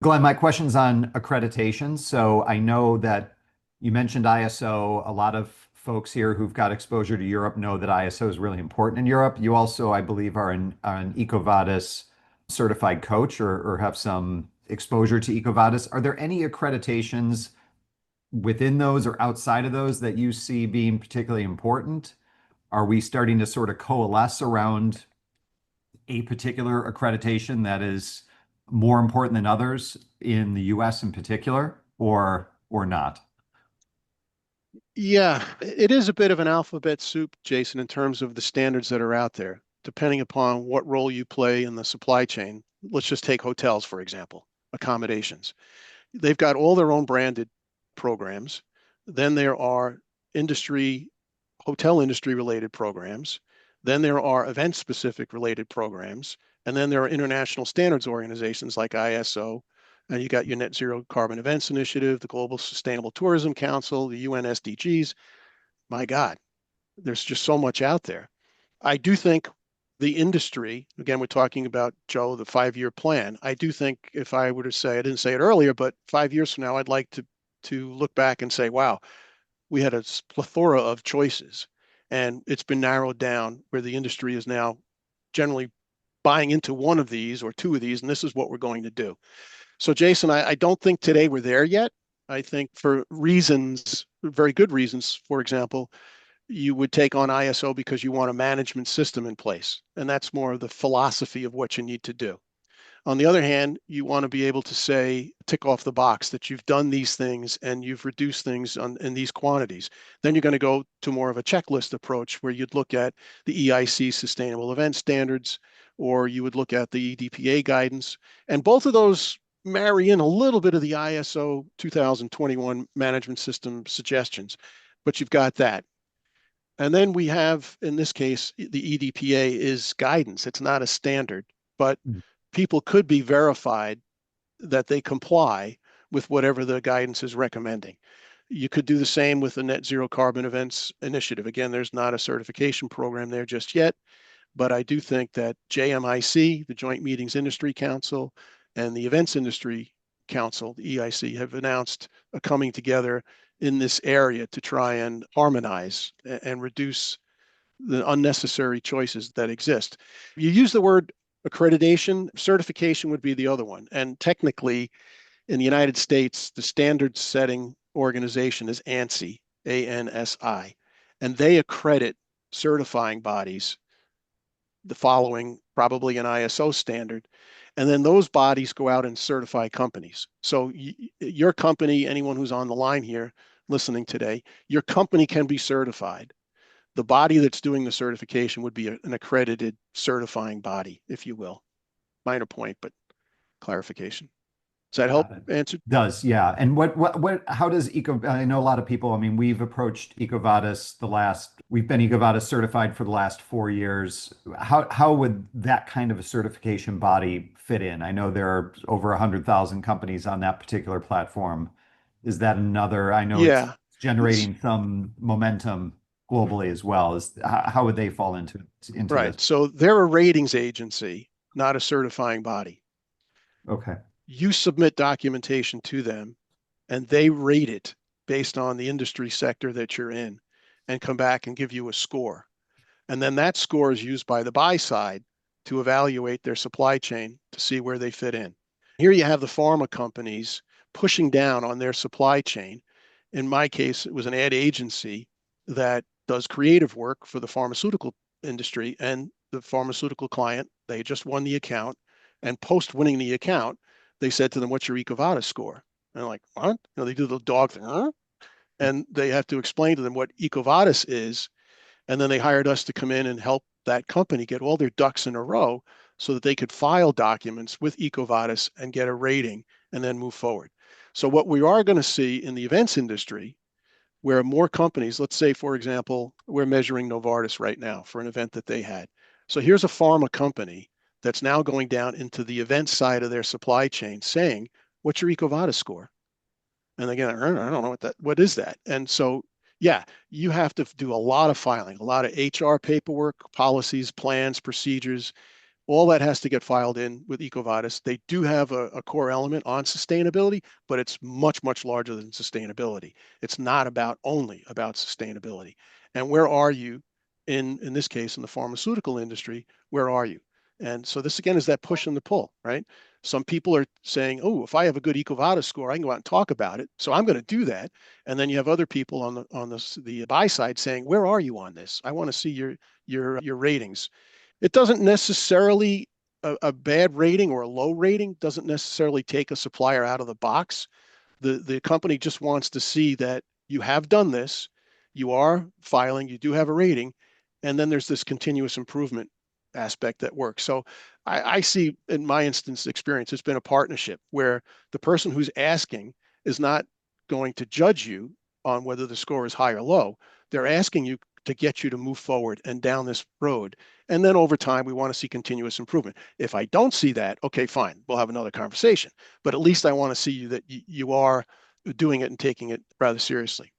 Glenn, my question's on accreditation. So I know that you mentioned ISO. A lot of folks here who've got exposure to Europe know that ISO is really important in Europe. You also, I believe, are an EcoVadis certified coach or have some exposure to EcoVadis. Are there any accreditations within those or outside of those that you see being particularly important? Are we starting to sort of coalesce around a particular accreditation that is more important than others in the US in particular, or not? Yeah, it is a bit of an alphabet soup, Jason, in terms of the standards that are out there, depending upon what role you play in the supply chain. Let's just take hotels, for example, accommodations. They've got all their own branded programs. Then there are industry, hotel industry related programs. Then there are event specific related programs. And then there are international standards organizations like ISO. And you got your Net Zero Carbon Events Initiative, the Global Sustainable Tourism Council, the UN SDGs. My God, there's just so much out there. I do think the industry, again, we're talking about, Joe, the 5-year plan. I do think if I were to say, I didn't say it earlier, but 5 years from now, I'd like to look back and say, wow, we had a plethora of choices and it's been narrowed down where the industry is now generally buying into one of these or two of these, and this is what we're going to do. So, Jason, I don't think today we're there yet. I think for reasons, very good reasons, for example, you would take on ISO because you want a management system in place. And that's more of the philosophy of what you need to do. On the other hand, you want to be able to say, tick off the box that you've done these things and you've reduced things in these quantities. Then you're going to go to more of a checklist approach where you'd look at the EIC sustainable event standards, or you would look at the EDPA guidance. And both of those marry in a little bit of the ISO 2021 management system suggestions, but you've got that. And then we have, in this case, the EDPA is guidance. It's not a standard, but people could be verified that they comply with whatever the guidance is recommending. You could do the same with the Net Zero Carbon Events Initiative. Again, there's not a certification program there just yet, but I do think that JMIC, the Joint Meetings Industry Council, and the Events Industry Council, the EIC, have announced a coming together in this area to try and harmonize and reduce the unnecessary choices that exist. You use the word accreditation, certification would be the other one. And technically, in the United States, the standard setting organization is ANSI, ANSI, and they accredit certifying bodies, the following probably an ISO standard. And then those bodies go out and certify companies. So your company, anyone who's on the line here listening today, your company can be certified. The body that's doing the certification would be an accredited certifying body, if you will. Minor point, but clarification. Does that help Got it. answer? Does, yeah. And how does I know a lot of people, I mean, we've approached EcoVadis we've been EcoVadis certified for the last 4 years. How would that kind of a certification body fit in? I know there are over 100,000 companies on that particular platform. Is that I know it's Yeah. generating some momentum globally as well. How would they fall into Right. this? So they're a ratings agency, not a certifying body. Okay. You submit documentation to them and they rate it based on the industry sector that you're in and come back and give you a score. And then that score is used by the buy side to evaluate their supply chain to see where they fit in. Here you have the pharma companies pushing down on their supply chain. In my case, it was an ad agency that does creative work for the pharmaceutical industry, and the pharmaceutical client, they just won the account, and post winning the account, they said to them, "What's your EcoVadis score?" And they're like, "What?" They do the dog thing, huh? And they have to explain to them what EcoVadis is. And then they hired us to come in and help that company get all their ducks in a row so that they could file documents with EcoVadis and get a rating and then move forward. So what we are going to see in the events industry, where more companies, let's say, for example, we're measuring Novartis right now for an event that they had. So here's a pharma company that's now going down into the event side of their supply chain saying, "What's your EcoVadis score?" And again, I don't know what is that? And so, yeah, you have to do a lot of filing, a lot of HR paperwork, policies, plans, procedures. All that has to get filed in with EcoVadis. They do have a core element on sustainability, but it's much, much larger than sustainability. It's not about only about sustainability. And where are you in this case, in the pharmaceutical industry, where are you? And so this again is that push and the pull, right? Some people are saying, oh, if I have a good EcoVadis score, I can go out and talk about it. So I'm going to do that. And then you have other people on the buy side saying, where are you on this? I want to see your ratings. It doesn't necessarily a bad rating or a low rating doesn't necessarily take a supplier out of the box. The company just wants to see that you have done this, you are filing, you do have a rating, and then there's this continuous improvement aspect that works. So I see in my instance experience, it's been a partnership where the person who's asking is not going to judge you on whether the score is high or low. They're asking you to get you to move forward and down this road. And then over time, we want to see continuous improvement. If I don't see that, okay, fine, we'll have another conversation. But at least I want to see you that you are doing it and taking it rather seriously.